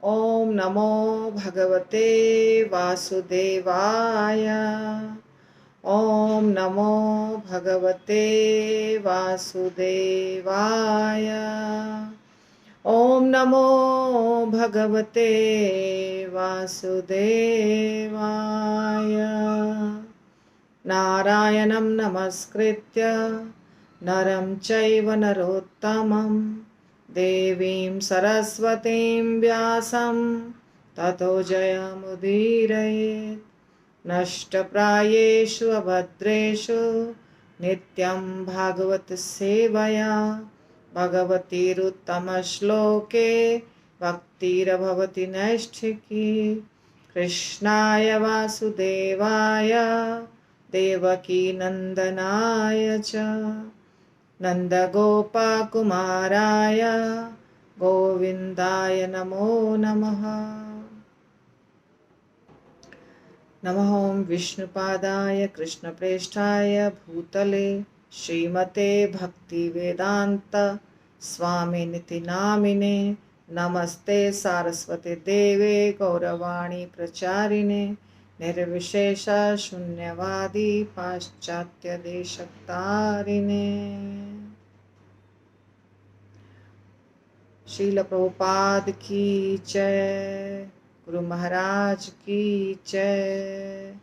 ओम नमो भगवते वासुदेवाय। ओम नमो भगवते वासुदेवाय। ओम नमो भगवते वासुदेवाय। नारायणं नमस्कृत्य नरं चैव नरोत्तमं देवीं सरस्वतीं व्यासं ततो जयमुदीरयेत्। नष्टप्रायेषु अभद्रेषु नित्यं भागवत सेवया भगवतीरुत्तमश्लोके भक्तिर्भवति नैष्ठिकी। कृष्णाय वासुदेवाय देवकी नंदनाय च नन्दगोपकुमाराय गोविन्दाय नमो नमः। नमः विष्णुपादाय कृष्णप्रेष्ठाय भूतले श्रीमते भक्तिवेदान्त स्वामिनिति नामिने। नमस्ते सारस्वते देवे गौरवाणी प्रचारिणे निर्विशेष शून्यवादी पाश्चात्य देशतारिणे। श्रील प्रभुपाद की जय। गुरु महाराज की जय।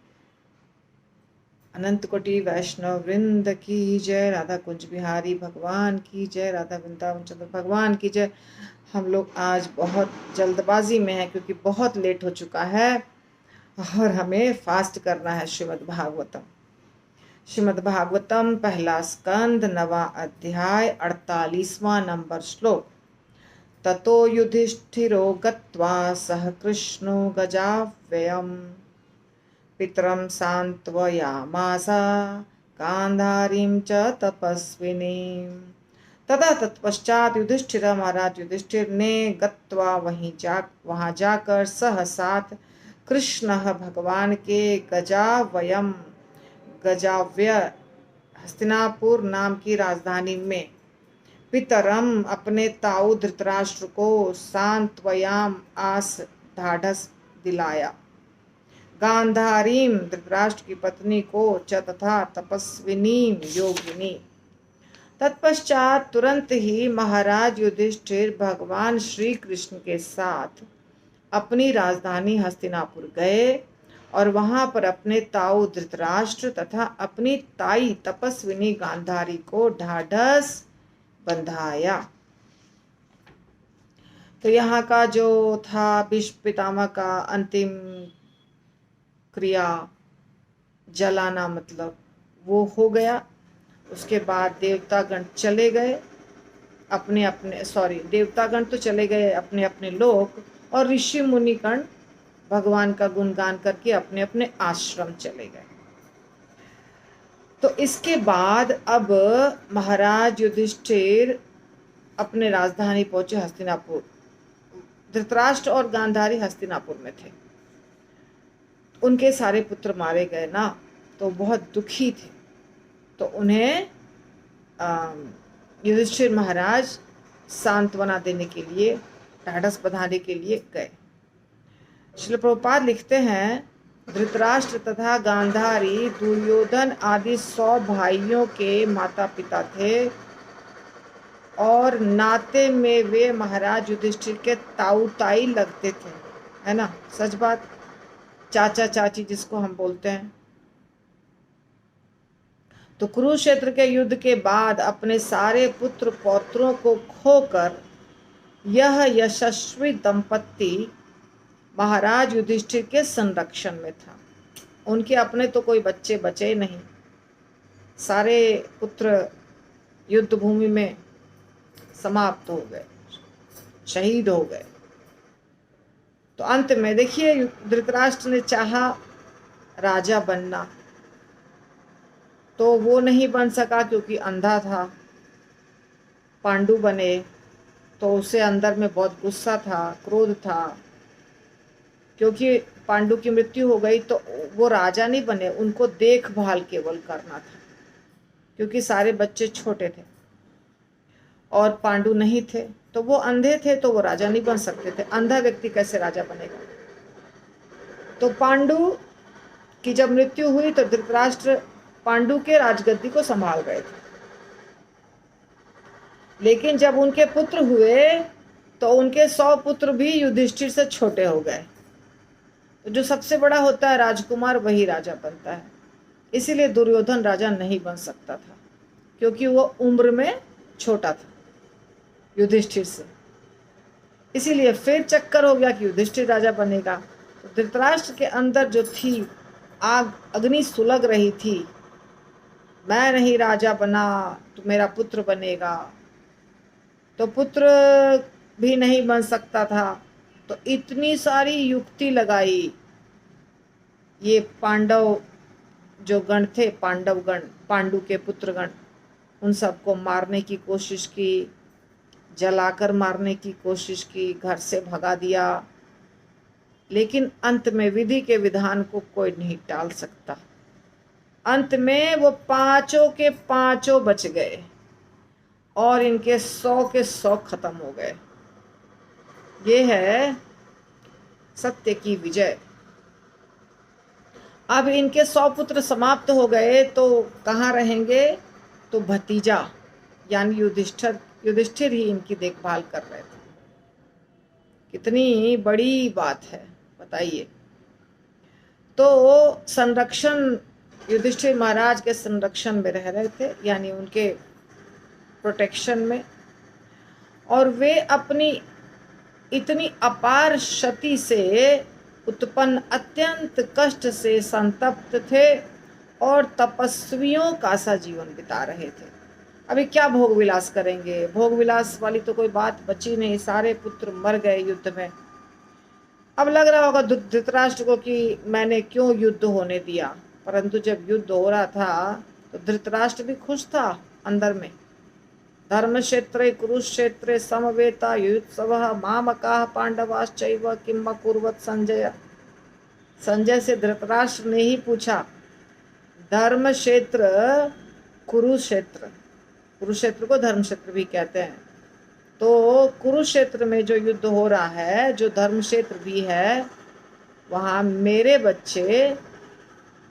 अनंत कोटि वैष्णव वृंद की जय। राधा कुंज बिहारी भगवान की जय। राधा वृंदावन चंद्र भगवान की जय। हम लोग आज बहुत जल्दबाजी में हैं क्योंकि बहुत लेट हो चुका है और हमें फास्ट करना है। श्रीमद् भागवतम पहला स्कंद 9वां अध्याय 48वां नंबर श्लोक। ततो युधिष्ठिरो गत्वा सह कृष्णो गजाव्ययम् पितरं सान्त्वयामास गान्धारीं च तपस्विनीं। तथा तत्पश्चात युधिष्ठिर महाराज युधिष्ठिर ने गत्वा वहां जाकर सह साथ कृष्ण भगवान के गजाव्य हस्तिनापुर नाम की राजधानी में पितरम अपने ताऊ धृतराष्ट्र को सांत्वयाम आस ढाढ़स दिलाया। गांधारीम धृतराष्ट्र की पत्नी को च तथा तपस्विनीम योगिनी। तत्पश्चात तुरंत ही महाराज युधिष्ठिर भगवान श्री कृष्ण के साथ अपनी राजधानी हस्तिनापुर गए और वहां पर अपने ताऊ धृतराष्ट्र तथा अपनी ताई तपस्विनी गांधारी को ढाढ़स बंधाया। तो यहाँ का जो था भीष्म पितामह का अंतिम क्रिया जलाना मतलब वो हो गया। उसके बाद देवतागण चले गए देवतागण तो चले गए अपने अपने लोक और ऋषि मुनिगण भगवान का गुणगान करके अपने अपने आश्रम चले गए। तो इसके बाद अब महाराज युधिष्ठिर अपने राजधानी पहुंचे हस्तिनापुर। धृतराष्ट्र और गांधारी हस्तिनापुर में थे। उनके सारे पुत्र मारे गए ना, तो बहुत दुखी थे। तो उन्हें युधिष्ठिर महाराज सांत्वना देने के लिए ढाढ़स बंधाने के लिए गए। श्रील प्रभुपाद लिखते हैं धृतराष्ट्र तथा गांधारी दुर्योधन आदि 100 भाइयों के माता पिता थे और नाते में वे महाराज युधिष्ठिर के ताऊ ताई लगते थे, है ना। सच बात, चाचा चाची जिसको हम बोलते हैं। तो कुरुक्षेत्र के युद्ध के बाद अपने सारे पुत्र पौत्रों को खोकर यह यशस्वी दंपत्ति महाराज युधिष्ठिर के संरक्षण में था। उनके अपने तो कोई बच्चे बचे नहीं, सारे पुत्र युद्ध भूमि में समाप्त हो गए, शहीद हो गए। तो अंत में देखिए धृतराष्ट्र ने चाहा राजा बनना तो वो नहीं बन सका क्योंकि अंधा था। पांडु बने तो उसे अंदर में बहुत गुस्सा था, क्रोध था, क्योंकि पांडु की मृत्यु हो गई तो वो राजा नहीं बने, उनको देखभाल केवल करना था क्योंकि सारे बच्चे छोटे थे और पांडु नहीं थे। तो वो अंधे थे तो वो राजा नहीं बन सकते थे। अंधा व्यक्ति कैसे राजा बनेगा? तो पांडु की जब मृत्यु हुई तो धृतराष्ट्र पांडु के राजगद्दी को संभाल रहे थे, लेकिन जब उनके पुत्र हुए तो उनके 100 पुत्र भी युधिष्ठिर से छोटे हो गए। तो जो सबसे बड़ा होता है राजकुमार, वही राजा बनता है। इसीलिए दुर्योधन राजा नहीं बन सकता था, क्योंकि वो उम्र में छोटा था युधिष्ठिर से। इसीलिए फिर चक्कर हो गया कि युधिष्ठिर राजा बनेगा। तो धृतराष्ट्र के अंदर जो थी आग, अग्नि सुलग रही थी, मैं नहीं राजा बना तो मेरा पुत्र बनेगा, तो पुत्र भी नहीं बन सकता था। तो इतनी सारी युक्ति लगाई। ये पांडव जो गण थे, पांडव गण, पांडु के पुत्रगण, उन सबको मारने की कोशिश की, जलाकर मारने की कोशिश की, घर से भगा दिया, लेकिन अंत में विधि के विधान को कोई नहीं टाल सकता। अंत में वो पांचों के पांचों बच गए और इनके 100 के 100 खत्म हो गए। ये है सत्य की विजय। अब इनके 100 पुत्र समाप्त हो गए तो कहाँ रहेंगे? तो भतीजा यानी युधिष्ठिर ही इनकी देखभाल कर रहे थे। कितनी बड़ी बात है, बताइए। तो संरक्षण, युधिष्ठिर महाराज के संरक्षण में रह रहे थे, यानी उनके प्रोटेक्शन में। और वे अपनी इतनी अपार क्षति से उत्पन्न अत्यंत कष्ट से संतप्त थे और तपस्वियों का सा जीवन बिता रहे थे। अभी क्या भोग विलास करेंगे? भोग विलास वाली तो कोई बात बची नहीं, सारे पुत्र मर गए युद्ध में। अब लग रहा होगा धृतराष्ट्र को कि मैंने क्यों युद्ध होने दिया, परंतु जब युद्ध हो रहा था तो धृतराष्ट्र भी खुश था अंदर में। धर्मक्षेत्रे कुरुक्षेत्रे समवेता युयुत्सवः मामकाः पांडवाश्चैव किम अकुर्वत संजय। संजय से धृतराष्ट्र ने ही पूछा, धर्मक्षेत्र कुरुक्षेत्र, कुरुक्षेत्र को धर्मक्षेत्र भी कहते हैं, तो कुरुक्षेत्र में जो युद्ध हो रहा है, जो धर्मक्षेत्र भी है, वहाँ मेरे बच्चे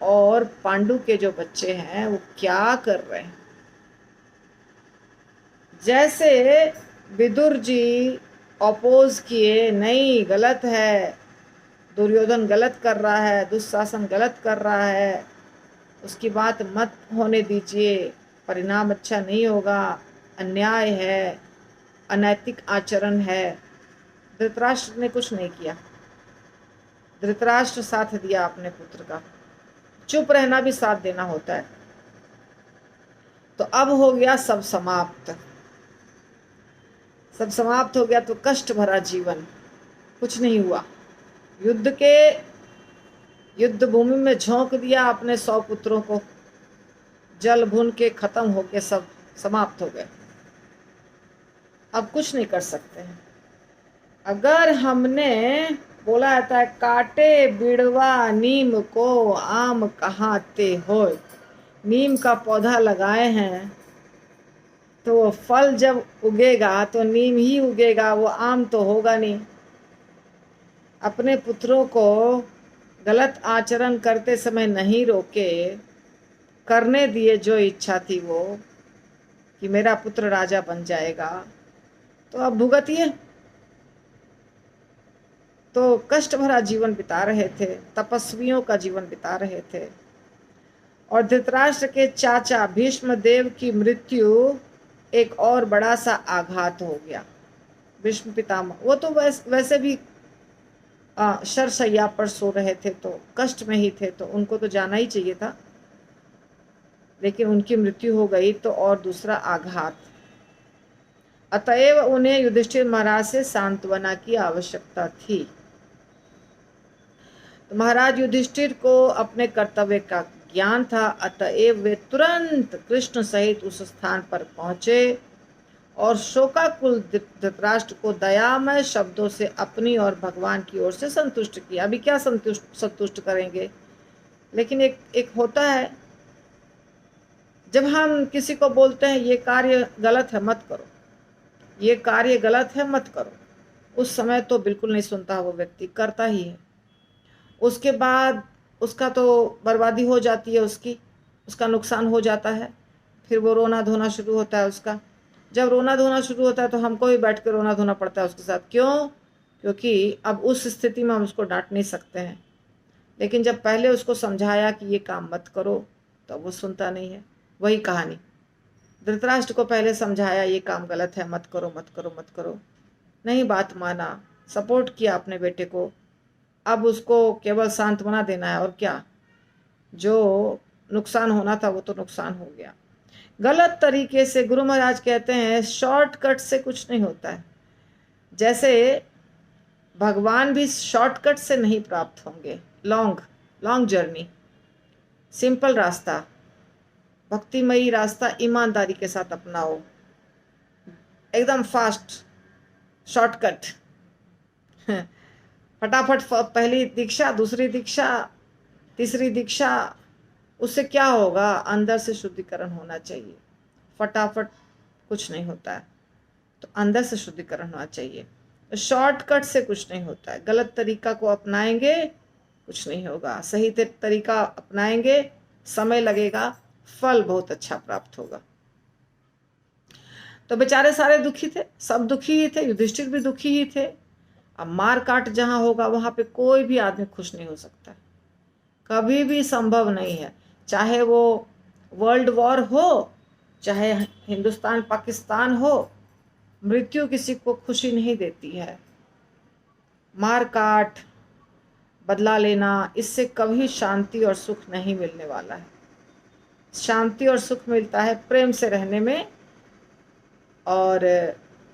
और पांडु के जो बच्चे हैं वो क्या कर रहे हैं? जैसे विदुर जी अपोज किए, नहीं गलत है, दुर्योधन गलत कर रहा है, दुशासन गलत कर रहा है, उसकी बात मत होने दीजिए, परिणाम अच्छा नहीं होगा, अन्याय है, अनैतिक आचरण है। धृतराष्ट्र ने कुछ नहीं किया। धृतराष्ट्र साथ दिया अपने पुत्र का। चुप रहना भी साथ देना होता है। तो अब हो गया सब समाप्त, सब समाप्त हो गया। तो कष्ट भरा जीवन, कुछ नहीं हुआ। युद्ध भूमि में झोंक दिया अपने 100 पुत्रों को, जल भुन के खत्म होके सब समाप्त हो गए। अब कुछ नहीं कर सकते हैं। अगर हमने बोला जाता है, काटे बिड़वा नीम को आम कहाते हो, नीम का पौधा लगाए हैं तो फल जब उगेगा तो नीम ही उगेगा, वो आम तो होगा नहीं। अपने पुत्रों को गलत आचरण करते समय नहीं रोके, करने दिए जो इच्छा थी वो, कि मेरा पुत्र राजा बन जाएगा, तो अब भुगतिए। तो कष्ट भरा जीवन बिता रहे थे, तपस्वियों का जीवन बिता रहे थे। और धृतराष्ट्र के चाचा भीष्म देव की मृत्यु एक और बड़ा सा आघात हो गया। भीष्म पितामह, वो तो वैसे भी शरशैया पर सो रहे थे, तो कष्ट में ही थे, तो उनको तो जाना ही चाहिए था, लेकिन उनकी मृत्यु हो गई तो और दूसरा आघात। अतएव उन्हें युधिष्ठिर महाराज से सांत्वना की आवश्यकता थी। तो महाराज युधिष्ठिर को अपने कर्तव्य का ज्ञान था, अतएव वे तुरंत कृष्ण सहित उस स्थान पर पहुंचे और शोकाकुल धृतराष्ट्र को दयामय शब्दों से अपनी और भगवान की ओर से संतुष्ट किया। अभी क्या संतुष्ट करेंगे, लेकिन एक होता है, जब हम किसी को बोलते हैं ये कार्य गलत है मत करो, ये कार्य गलत है, मत करो। उस समय तो बिल्कुल नहीं सुनता, वो व्यक्ति करता ही है। उसके बाद उसका तो बर्बादी हो जाती है, उसका नुकसान हो जाता है। फिर वो रोना धोना शुरू होता है उसका। जब रोना धोना शुरू होता है तो हमको भी बैठ के रोना धोना पड़ता है उसके साथ। क्यों? क्योंकि अब उस स्थिति में हम उसको डांट नहीं सकते हैं। लेकिन जब पहले उसको समझाया कि ये काम मत करो, तो वो सुनता नहीं है। वही कहानी, धृतराष्ट्र को पहले समझाया ये काम गलत है, मत करो मत करो मत करो, नहीं बात माना, सपोर्ट किया अपने बेटे को। अब उसको केवल सांत्वना देना है, और क्या। जो नुकसान होना था वो तो नुकसान हो गया। गलत तरीके से, गुरु महाराज कहते हैं, शॉर्टकट से कुछ नहीं होता है। जैसे भगवान भी शॉर्टकट से नहीं प्राप्त होंगे। लॉन्ग लॉन्ग जर्नी, सिंपल रास्ता, भक्तिमयी रास्ता ईमानदारी के साथ अपनाओ, एकदम फास्ट शॉर्टकट। फटाफट पहली दीक्षा, दूसरी दीक्षा, तीसरी दीक्षा, उससे क्या होगा? अंदर से शुद्धिकरण होना चाहिए। फटाफट कुछ नहीं होता है, तो अंदर से शुद्धिकरण होना चाहिए। शॉर्टकट से कुछ नहीं होता है। गलत तरीका को अपनाएंगे कुछ नहीं होगा, सही तरीका अपनाएंगे, समय लगेगा, फल बहुत अच्छा प्राप्त होगा। तो बेचारे सारे दुखी थे, सब दुखी ही थे, युधिष्ठिर भी दुखी ही थे। अब मार काट जहां होगा वहां पे कोई भी आदमी खुश नहीं हो सकता, कभी भी संभव नहीं है। चाहे वो वर्ल्ड वॉर हो, चाहे हिंदुस्तान पाकिस्तान हो, मृत्यु किसी को खुशी नहीं देती है। मार काट, बदला लेना, इससे कभी शांति और सुख नहीं मिलने वाला है। शांति और सुख मिलता है प्रेम से रहने में, और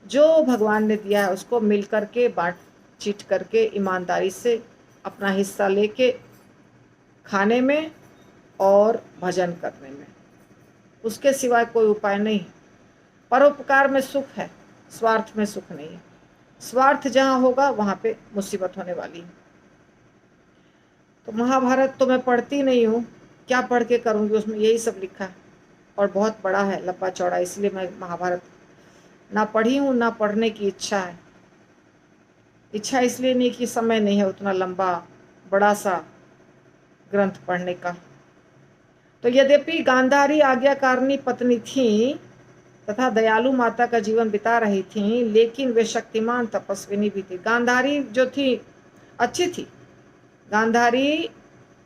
जो भगवान ने दिया है उसको मिल करके, बातचीत करके, ईमानदारी से अपना हिस्सा लेके खाने में और भजन करने में। उसके सिवाय कोई उपाय नहीं है। परोपकार में सुख है, स्वार्थ में सुख नहीं है। स्वार्थ जहाँ होगा वहाँ पे मुसीबत होने वाली है। तो महाभारत तो मैं पढ़ती नहीं हूँ, क्या पढ़ के करूँगी, उसमें यही सब लिखा है और बहुत बड़ा है, लंबा चौड़ा, इसलिए मैं महाभारत ना पढ़ी हूँ, ना पढ़ने की इच्छा है। इच्छा इसलिए नहीं कि समय नहीं है उतना लंबा बड़ा सा ग्रंथ पढ़ने का। तो यद्यपि गांधारी आज्ञाकारिणी पत्नी थी तथा दयालु माता का जीवन बिता रही थी, लेकिन वे शक्तिमान तपस्विनी भी थी। गांधारी जो थी अच्छी थी। गांधारी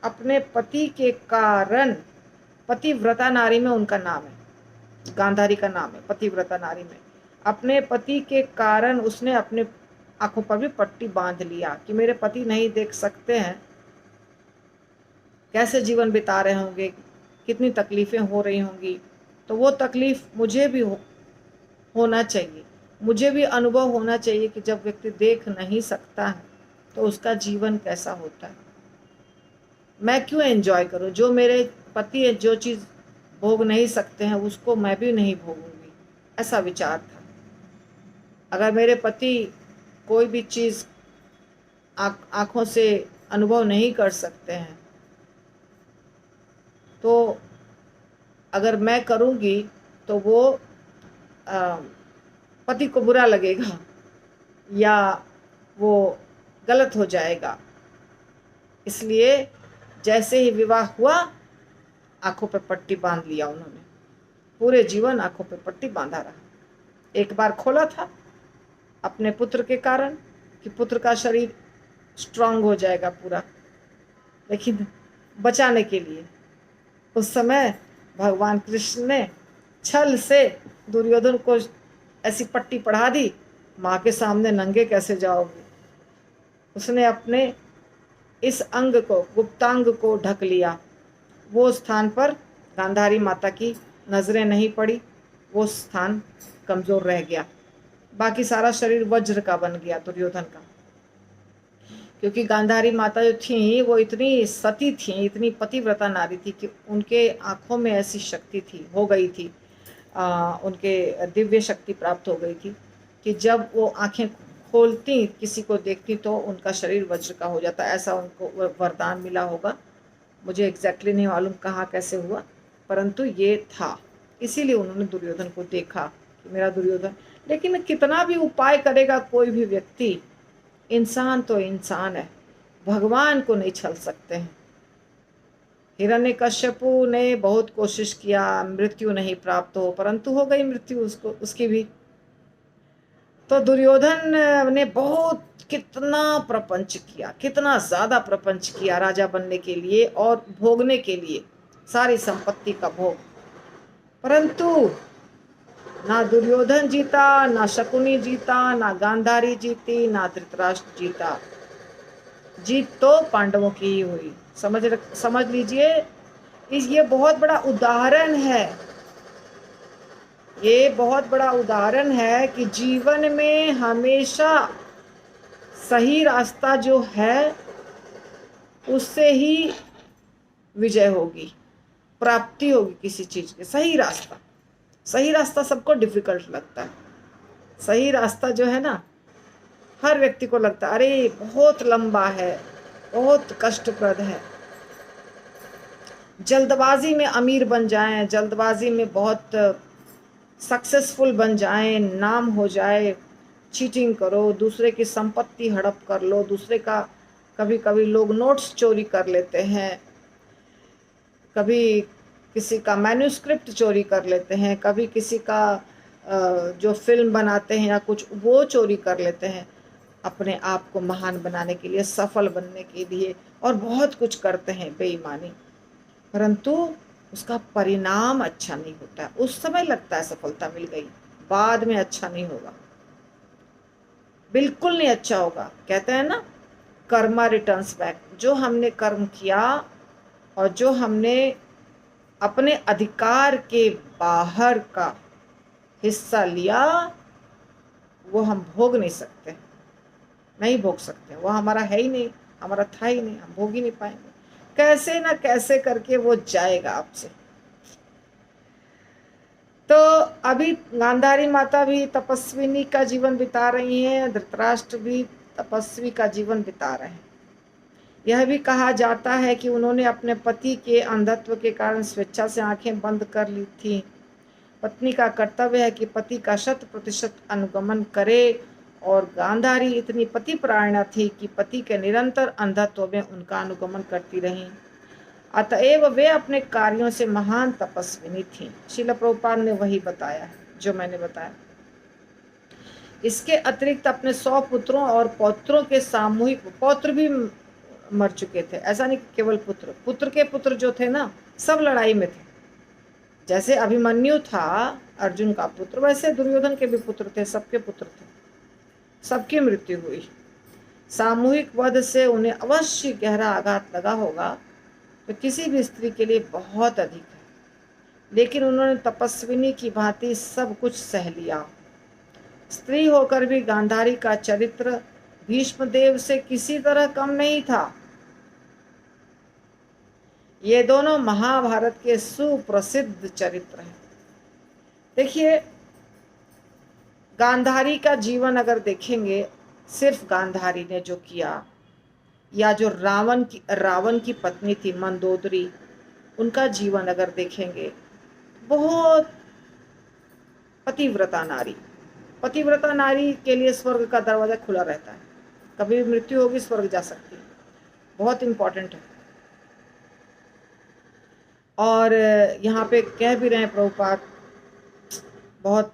अपने पति के कारण, पतिव्रता नारी में उनका नाम है, गांधारी का नाम है पतिव्रता नारी में। अपने पति के कारण उसने अपने आंखों पर भी पट्टी बांध लिया कि मेरे पति नहीं देख सकते हैं, कैसे जीवन बिता रहे होंगे, कितनी तकलीफ़ें हो रही होंगी, तो वो तकलीफ़ मुझे भी होना चाहिए, मुझे भी अनुभव होना चाहिए कि जब व्यक्ति देख नहीं सकता है तो उसका जीवन कैसा होता है। मैं क्यों एंजॉय करूं? जो मेरे पति जो चीज़ भोग नहीं सकते हैं उसको मैं भी नहीं भोगूंगी, ऐसा विचार था। अगर मेरे पति कोई भी चीज़ आँखों से अनुभव नहीं कर सकते हैं तो अगर मैं करूँगी तो वो पति को बुरा लगेगा या वो गलत हो जाएगा। इसलिए जैसे ही विवाह हुआ आंखों पे पट्टी बांध लिया उन्होंने, पूरे जीवन आंखों पे पट्टी बांधा रहा। एक बार खोला था अपने पुत्र के कारण कि पुत्र का शरीर स्ट्रांग हो जाएगा पूरा, लेकिन बचाने के लिए उस समय भगवान कृष्ण ने छल से दुर्योधन को ऐसी पट्टी पढ़ा दी, माँ के सामने नंगे कैसे जाओगे। उसने अपने इस अंग को, गुप्तांग को ढक लिया। वो स्थान पर गांधारी माता की नज़रें नहीं पड़ी, वो स्थान कमज़ोर रह गया। बाकी सारा शरीर वज्र का बन गया दुर्योधन का, क्योंकि गांधारी माता जो थी वो इतनी सती थी, इतनी पतिव्रता नारी थी कि उनके आँखों में ऐसी शक्ति थी, हो गई थी, उनके दिव्य शक्ति प्राप्त हो गई थी कि जब वो आँखें खोलती, किसी को देखती तो उनका शरीर वज्र का हो जाता। ऐसा उनको वरदान मिला होगा, मुझे एग्जैक्टली नहीं मालूम कहाँ कैसे हुआ, परंतु ये था। इसीलिए उन्होंने दुर्योधन को देखा कि मेरा दुर्योधन, लेकिन कितना भी उपाय करेगा कोई भी व्यक्ति, इंसान तो इंसान है, भगवान को नहीं छल सकते हैं। हिरण्यकश्यपु ने बहुत कोशिश किया, मृत्यु नहीं प्राप्त हो, परंतु हो गई मृत्यु उसको, उसकी भी। तो दुर्योधन ने बहुत कितना प्रपंच किया, कितना ज्यादा प्रपंच किया राजा बनने के लिए और भोगने के लिए, सारी संपत्ति का भोग। परंतु ना दुर्योधन जीता, ना शकुनी जीता, ना गांधारी जीती, ना धृतराष्ट्र जीता। जीत तो पांडवों की ही हुई। समझ लीजिए, ये बहुत बड़ा उदाहरण है, ये बहुत बड़ा उदाहरण है कि जीवन में हमेशा सही रास्ता जो है उससे ही विजय होगी, प्राप्ति होगी किसी चीज के। सही रास्ता, सही रास्ता सबको डिफिकल्ट लगता है। सही रास्ता जो है ना, हर व्यक्ति को लगता है अरे बहुत लंबा है, बहुत कष्टप्रद है। जल्दबाजी में अमीर बन जाएं, जल्दबाजी में बहुत सक्सेसफुल बन जाएं, नाम हो जाए, चीटिंग करो, दूसरे की संपत्ति हड़प कर लो, दूसरे का, कभी कभी लोग नोट्स चोरी कर लेते हैं, कभी किसी का मैन्यूस्क्रिप्ट चोरी कर लेते हैं, कभी किसी का जो फिल्म बनाते हैं या कुछ वो चोरी कर लेते हैं अपने आप को महान बनाने के लिए, सफल बनने के लिए, और बहुत कुछ करते हैं बेईमानी। परंतु उसका परिणाम अच्छा नहीं होता है। उस समय लगता है सफलता मिल गई, बाद में अच्छा नहीं होगा, बिल्कुल नहीं अच्छा होगा। कहते हैं ना, कर्मा रिटर्न्स बैक। जो हमने कर्म किया और जो हमने अपने अधिकार के बाहर का हिस्सा लिया, वो हम भोग नहीं सकते, नहीं भोग सकते। वो हमारा है ही नहीं, हमारा था ही नहीं, हम भोग ही नहीं पाएंगे। कैसे ना कैसे करके वो जाएगा आपसे। तो अभी गांधारी माता भी तपस्विनी का जीवन बिता रही हैं, धृतराष्ट्र भी तपस्वी का जीवन बिता रहे हैं। यह भी कहा जाता है कि उन्होंने अपने पति के अंधत्व के कारण स्वेच्छा से आंखें बंद कर ली थी। पत्नी का कर्तव्य है कि पति का 100% अनुगमन करे, और गांधारी इतनी पतिपरायणा थी कि पति के निरंतर अंधत्व में उनका अनुगमन करती रहीं। अतएव वे अपने कार्यों से महान तपस्विनी थीं। श्रील प्रभुपाद ने वही बताया है जो मैंने बताया। इसके अतिरिक्त अपने 100 पुत्रों और पौत्रों के सामूहिक, पौत्र भी मर चुके थे, ऐसा नहीं केवल पुत्र, पुत्र के पुत्र जो थे ना, सब लड़ाई में थे। जैसे अभिमन्यु था अर्जुन का पुत्र, वैसे दुर्योधन के भी पुत्र थे, सबके पुत्र थे, सबकी मृत्यु हुई। सामूहिक वध से उन्हें अवश्य गहरा आघात लगा होगा, तो किसी भी स्त्री के लिए बहुत अधिक है। लेकिन उन्होंने तपस्विनी की भांति सब कुछ सह लिया। स्त्री होकर भी गांधारी का चरित्र भीष्मदेव से किसी तरह कम नहीं था। ये दोनों महाभारत के सुप्रसिद्ध चरित्र हैं। देखिए, गांधारी का जीवन अगर देखेंगे, सिर्फ गांधारी ने जो किया, या जो रावण की पत्नी थी मंदोदरी, उनका जीवन अगर देखेंगे, बहुत पतिव्रता नारी। पतिव्रता नारी के लिए स्वर्ग का दरवाजा खुला रहता है, कभी भी मृत्यु होगी स्वर्ग जा सकती है, बहुत इंपॉर्टेंट है। और यहाँ पे कह भी रहे हैं प्रभुपाद, बहुत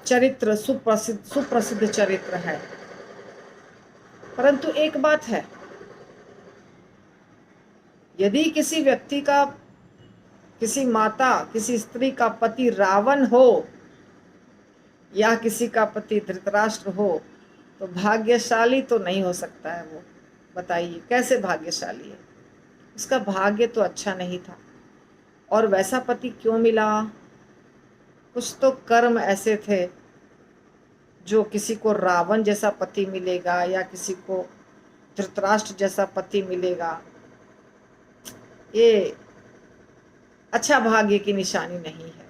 चरित्र सुप्रसिद्ध चरित्र है। परंतु एक बात है, यदि किसी व्यक्ति का, किसी माता, किसी स्त्री का पति रावण हो या किसी का पति धृतराष्ट्र हो, तो भाग्यशाली तो नहीं हो सकता है वो। बताइए कैसे भाग्यशाली है? उसका भाग्य तो अच्छा नहीं था। और वैसा पति क्यों मिला? कुछ तो कर्म ऐसे थे, जो किसी को रावण जैसा पति मिलेगा या किसी को धृतराष्ट्र जैसा पति मिलेगा, ये अच्छा भाग्य की निशानी नहीं है।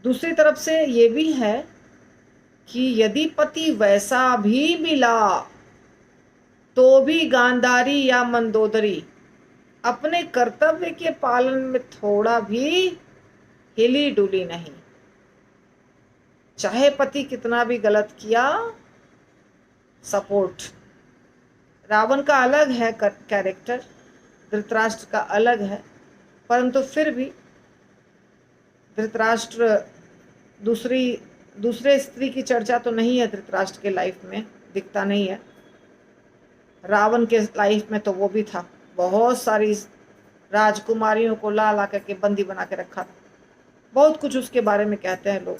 दूसरी तरफ से ये भी है कि यदि पति वैसा भी मिला, तो भी गांधारी या मंदोदरी अपने कर्तव्य के पालन में थोड़ा भी हिली डुली नहीं। चाहे पति कितना भी गलत किया, सपोर्ट। रावण का अलग है कैरेक्टर, धृतराष्ट्र का अलग है, परंतु फिर भी धृतराष्ट्र दूसरे स्त्री की चर्चा तो नहीं है धृतराष्ट्र के लाइफ में, दिखता नहीं है। रावण के लाइफ में तो वो भी था, बहुत सारी राजकुमारियों को ला ला करके बंदी बना के रखा था, बहुत कुछ उसके बारे में कहते हैं लोग।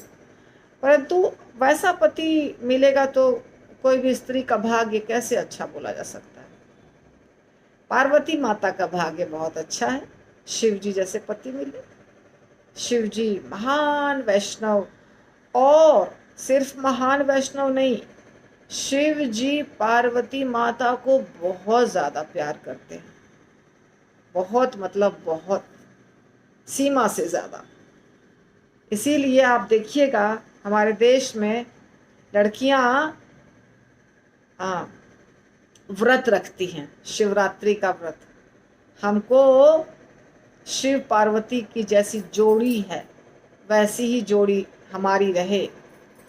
परंतु वैसा पति मिलेगा तो कोई भी स्त्री का भाग्य कैसे अच्छा बोला जा सकता है। पार्वती माता का भाग्य बहुत अच्छा है, शिव जी जैसे पति मिले। शिव जी महान वैष्णव, और सिर्फ महान वैष्णव नहीं, शिव जी पार्वती माता को बहुत ज्यादा प्यार करते हैं, बहुत मतलब बहुत, सीमा से ज्यादा। इसीलिए आप देखिएगा हमारे देश में लड़कियां व्रत रखती हैं, शिवरात्रि का व्रत। हमको शिव पार्वती की जैसी जोड़ी है, वैसी ही जोड़ी हमारी रहे,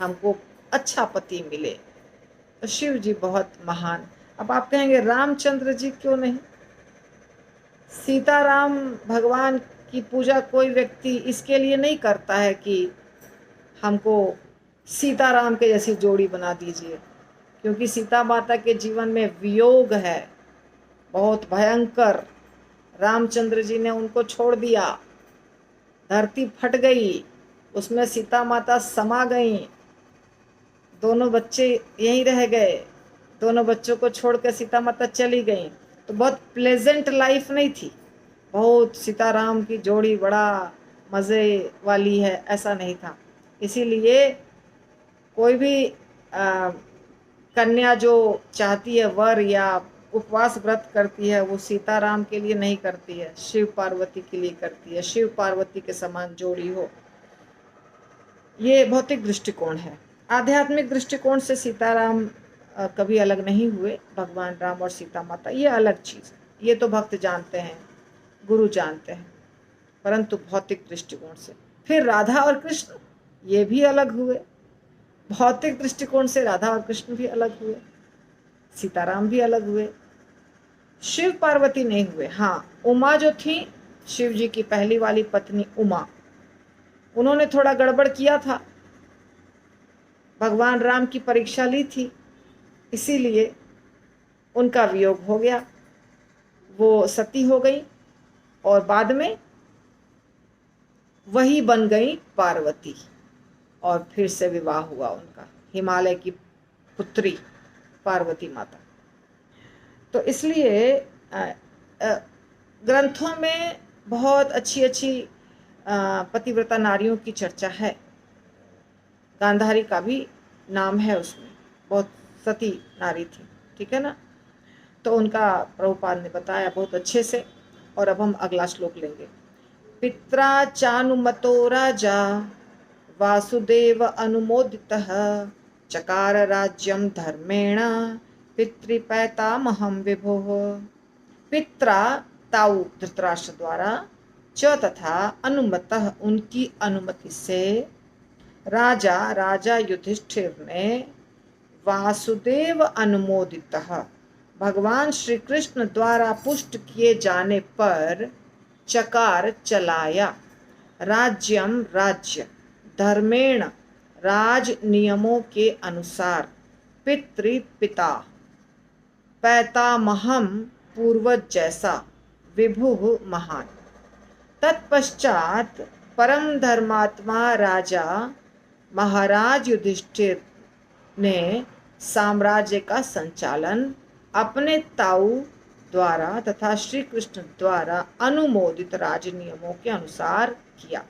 हमको अच्छा पति मिले। तो शिव जी बहुत महान। अब आप कहेंगे रामचंद्र जी क्यों नहीं? सीताराम भगवान की पूजा कोई व्यक्ति इसके लिए नहीं करता है कि हमको सीताराम के जैसी जोड़ी बना दीजिए, क्योंकि सीता माता के जीवन में वियोग है बहुत भयंकर। रामचंद्र जी ने उनको छोड़ दिया, धरती फट गई, उसमें सीता माता समा गई, दोनों बच्चे यहीं रह गए, दोनों बच्चों को छोड़कर सीता माता चली गई। तो बहुत प्लेजेंट लाइफ नहीं थी, बहुत सीताराम की जोड़ी बड़ा मज़े वाली है ऐसा नहीं था। इसीलिए कोई भी कन्या जो चाहती है वर या उपवास व्रत करती है, वो सीताराम के लिए नहीं करती है, शिव पार्वती के लिए करती है, शिव पार्वती के समान जोड़ी हो। ये भौतिक दृष्टिकोण है। आध्यात्मिक दृष्टिकोण से सीताराम कभी अलग नहीं हुए, भगवान राम और सीता माता ये अलग चीज़ है, ये तो भक्त जानते हैं, गुरु जानते हैं। परंतु भौतिक दृष्टिकोण से फिर राधा और कृष्ण ये भी अलग हुए, भौतिक दृष्टिकोण से राधा और कृष्ण भी अलग हुए, सीताराम भी अलग हुए, शिव पार्वती नहीं हुए। हाँ, उमा जो थी शिव जी की पहली वाली पत्नी उमा, उन्होंने थोड़ा गड़बड़ किया था, भगवान राम की परीक्षा ली थी, इसीलिए उनका वियोग हो गया, वो सती हो गई और बाद में वही बन गई पार्वती, और फिर से विवाह हुआ उनका हिमालय की पुत्री पार्वती माता। तो इसलिए ग्रंथों में बहुत अच्छी अच्छी पतिव्रता नारियों की चर्चा है। गांधारी का भी नाम है उसमें, बहुत सती नारी थी, ठीक है ना। तो उनका प्रभुपाद ने बताया बहुत अच्छे से। और अब हम अगला श्लोक लेंगे। पित्रा चानुमतो राजा वासुदेव अनुमोदितः चकार राज्यम धर्मेण पितृपैतामहं विभुः। पित्रा ताऊ धृतराष्ट्र द्वारा, च तथा अनुमतः उनकी अनुमति से, राजा युधिष्ठिर ने, वासुदेव अनुमोदितः भगवान श्री कृष्ण द्वारा पुष्ट किए जाने पर, चकार चलाया, राज्यम राज्य, धर्मेण राज नियमों के अनुसार, पितृ पिता, पैतामहम पूर्वज जैसा, विभु महान। तत्पश्चात परम धर्मात्मा राजा महाराज युधिष्ठिर ने साम्राज्य का संचालन अपने ताऊ द्वारा तथा श्री कृष्ण द्वारा अनुमोदित राज नियमों के अनुसार किया।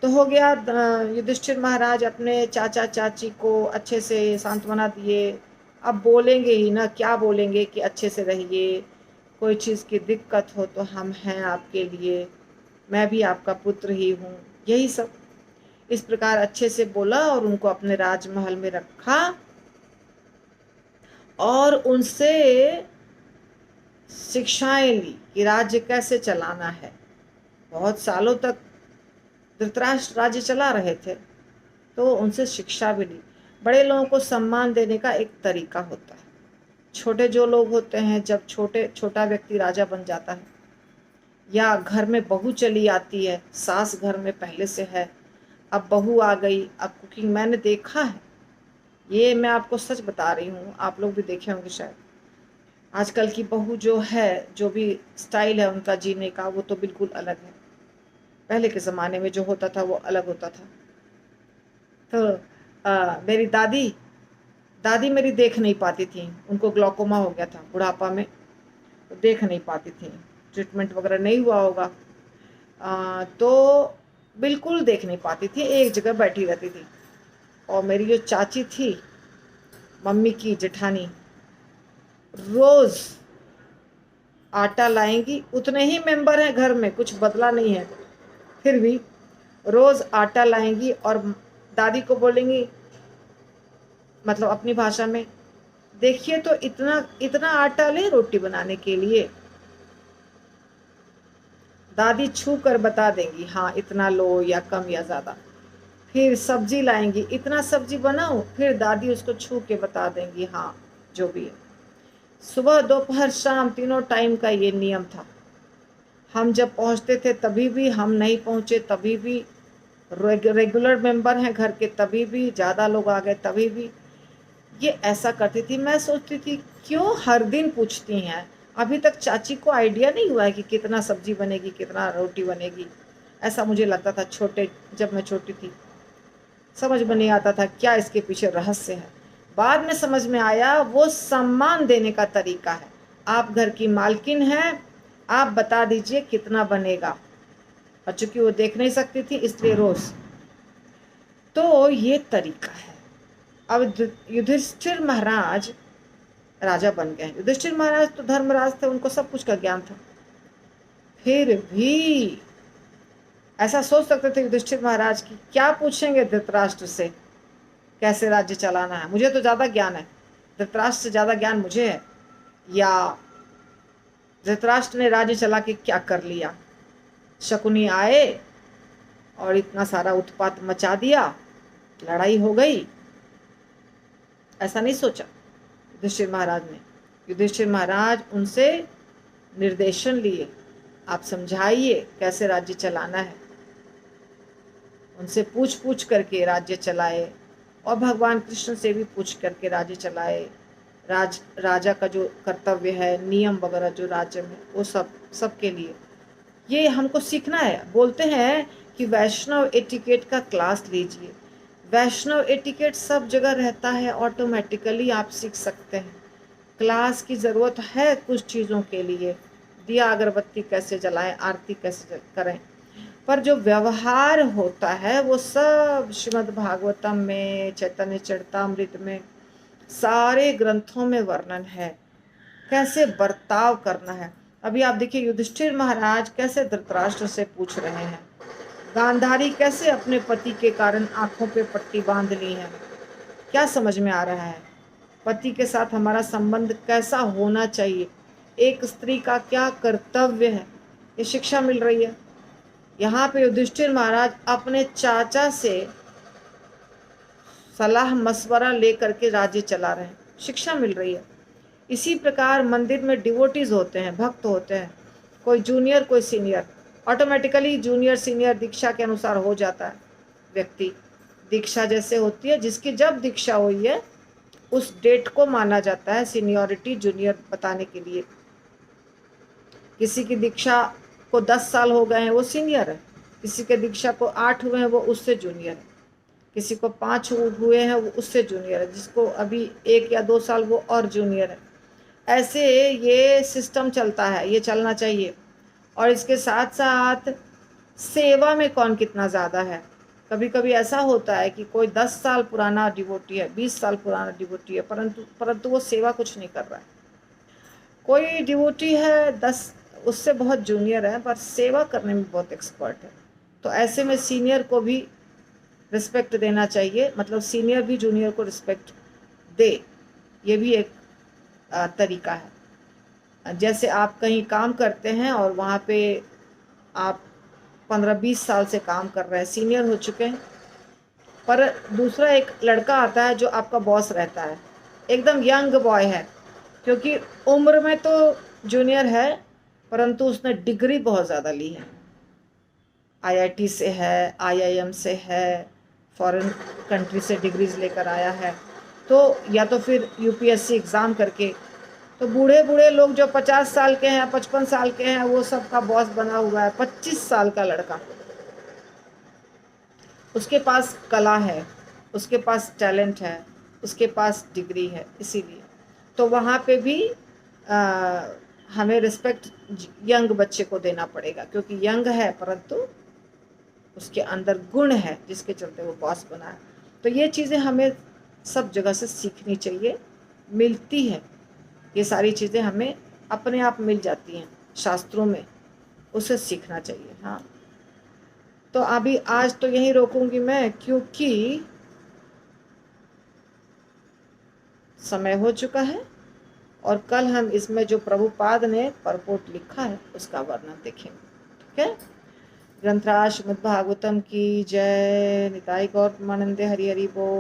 तो हो गया, युधिष्ठिर महाराज अपने चाचा चाची को अच्छे से सांत्वना दिए। अब बोलेंगे ही ना, क्या बोलेंगे कि अच्छे से रहिए, कोई चीज़ की दिक्कत हो तो हम हैं आपके लिए, मैं भी आपका पुत्र ही हूँ, यही सब। इस प्रकार अच्छे से बोला और उनको अपने राजमहल में रखा और उनसे शिक्षाएं ली कि राज्य कैसे चलाना है। बहुत सालों तक धृतराष्ट्र राज्य चला रहे थे, तो उनसे शिक्षा भी ली। बड़े लोगों को सम्मान देने का एक तरीका होता है। छोटे जो लोग होते हैं, जब छोटा व्यक्ति राजा बन जाता है, या घर में बहू चली आती है, सास घर में पहले से है, अब बहू आ गई, अब कुकिंग, मैंने देखा है ये, मैं आपको सच बता रही हूँ, आप लोग भी देखे होंगे शायद। आजकल की बहू जो है, जो भी स्टाइल है उनका जीने का, वो तो बिल्कुल अलग है। पहले के ज़माने में जो होता था वो अलग होता था। तो मेरी दादी दादी मेरी देख नहीं पाती थी, उनको ग्लॉकोमा हो गया था बुढ़ापा में, तो देख नहीं पाती थी, ट्रीटमेंट वगैरह नहीं हुआ होगा। तो बिल्कुल देख नहीं पाती थी, एक जगह बैठी रहती थी। और मेरी जो चाची थी, मम्मी की जेठानी, रोज़ आटा लाएंगी। उतने ही मेंबर हैं घर में, कुछ बदला नहीं है, फिर भी रोज़ आटा लाएंगी और दादी को बोलेंगी, मतलब अपनी भाषा में, देखिए तो इतना इतना आटा ले रोटी बनाने के लिए। दादी छू कर बता देंगी, हाँ इतना लो या कम या ज़्यादा। फिर सब्जी लाएंगी, इतना सब्जी बनाओ, फिर दादी उसको छू के बता देंगी, हाँ जो भी है। सुबह दोपहर शाम तीनों टाइम का ये नियम था। हम जब पहुंचते थे तभी भी, हम नहीं पहुंचे तभी भी, रेगुलर मेंबर हैं घर के तभी भी, ज़्यादा लोग आ गए तभी भी, ये ऐसा करती थी। मैं सोचती थी क्यों हर दिन पूछती हैं, अभी तक चाची को आइडिया नहीं हुआ है कि कितना सब्जी बनेगी, कितना रोटी बनेगी। ऐसा मुझे लगता था जब मैं छोटी थी, समझ में नहीं आता था क्या इसके पीछे रहस्य है। बाद में समझ में आया, वो सम्मान देने का तरीका है। आप घर की मालकिन हैं, आप बता दीजिए कितना बनेगा। और चूंकि वो देख नहीं सकती थी इसलिए रोज, तो ये तरीका है। अब युधिष्ठिर महाराज राजा बन गए। युधिष्ठिर महाराज तो धर्मराज थे, उनको सब कुछ का ज्ञान था। फिर भी ऐसा सोच सकते थे युधिष्ठिर महाराज की क्या पूछेंगे धृतराष्ट्र से, कैसे राज्य चलाना है। मुझे तो ज़्यादा ज्ञान है, धृतराष्ट्र से ज़्यादा ज्ञान मुझे है। या धृतराष्ट्र ने राज्य चला के क्या कर लिया, शकुनी आए और इतना सारा उत्पात मचा दिया, लड़ाई हो गई, ऐसा नहीं सोचा युधिष्ठिर महाराज ने। युधिष्ठिर महाराज उनसे निर्देशन लिए, आप समझाइए कैसे राज्य चलाना है। उनसे पूछ पूछ करके राज्य चलाए, और भगवान कृष्ण से भी पूछ करके राज्य चलाए। राजा का जो कर्तव्य है, नियम वगैरह जो राज्य में, वो सब के लिए ये हमको सीखना है। बोलते हैं कि वैष्णव एटिकेट का क्लास लीजिए। वैष्णव एटिकेट सब जगह रहता है, ऑटोमेटिकली आप सीख सकते हैं। क्लास की ज़रूरत है कुछ चीज़ों के लिए, दिया अगरबत्ती कैसे जलाएं, आरती कैसे करें, पर जो व्यवहार होता है वो सब श्रीमद् भागवतम में, चैतन्य चरितामृत में, सारे ग्रंथों में वर्णन है कैसे बर्ताव करना है। अभी आप देखिए युधिष्ठिर महाराज कैसे धृतराष्ट्र से पूछ रहे हैं, गांधारी कैसे अपने पति के कारण आंखों पे पट्टी बांध ली है। क्या समझ में आ रहा है, पति के साथ हमारा संबंध कैसा होना चाहिए, एक स्त्री का क्या कर्तव्य है, ये शिक्षा मिल रही है। यहाँ पे युधिष्ठिर महाराज अपने चाचा से सलाह मशवरा लेकर के राज्य चला रहे हैं, शिक्षा मिल रही है। इसी प्रकार मंदिर में डिवोटीज होते हैं, भक्त होते हैं, कोई जूनियर कोई सीनियर, ऑटोमेटिकली जूनियर सीनियर दीक्षा के अनुसार हो जाता है। व्यक्ति दीक्षा जैसे होती है, जिसकी जब दीक्षा हुई है उस डेट को माना जाता है सीनियरिटी जूनियर बताने के लिए। किसी की दीक्षा को 10 साल हो गए हैं वो सीनियर है, किसी के दीक्षा को 8 हुए हैं वो उससे जूनियर है, किसी को 5 हुए हैं वो उससे जूनियर है, जिसको अभी 1 या 2 साल वो और जूनियर है। ऐसे ये सिस्टम चलता है, ये चलना चाहिए। और इसके साथ साथ सेवा में कौन कितना ज़्यादा है। कभी कभी ऐसा होता है कि कोई 10 साल पुराना डिवोटी है, 20 साल पुराना डिवोटी है, परंतु वो सेवा कुछ नहीं कर रहा है। कोई डिवोटी है 10, उससे बहुत जूनियर है, पर सेवा करने में बहुत एक्सपर्ट है। तो ऐसे में सीनियर को भी रिस्पेक्ट देना चाहिए, मतलब सीनियर भी जूनियर को रिस्पेक्ट दे, ये भी एक तरीका है। जैसे आप कहीं काम करते हैं और वहाँ पे आप 15-20 साल से काम कर रहे हैं, सीनियर हो चुके हैं, पर दूसरा एक लड़का आता है जो आपका बॉस रहता है, एकदम यंग बॉय है, क्योंकि उम्र में तो जूनियर है, परंतु उसने डिग्री बहुत ज़्यादा ली है, आईआईटी से है, आईआईएम से है, फॉरेन कंट्री से डिग्रीज लेकर आया है। तो या तो फिर यूपीएससी एग्ज़ाम करके, तो बूढ़े बूढ़े लोग जो 50 साल के हैं, 55 साल के हैं, वो सब का बॉस बना हुआ है। 25 साल का लड़का, उसके पास कला है, उसके पास टैलेंट है, उसके पास डिग्री है, इसीलिए तो वहाँ पे भी हमें रिस्पेक्ट यंग बच्चे को देना पड़ेगा, क्योंकि यंग है परंतु उसके अंदर गुण है जिसके चलते वो बॉस बना है। तो ये चीज़ें हमें सब जगह से सीखनी चाहिए, मिलती है, ये सारी चीज़ें हमें अपने आप मिल जाती हैं शास्त्रों में, उसे सीखना चाहिए। हाँ, तो अभी आज तो यहीं रोकूंगी मैं, क्योंकि समय हो चुका है, और कल हम इसमें जो प्रभुपाद ने परपोट लिखा है उसका वर्णन देखेंगे। ठीक है। ग्रंथराज श्रीमद् भागवतम की जय। निताई गौर प्रेमानंदे। हरि हरि बोल।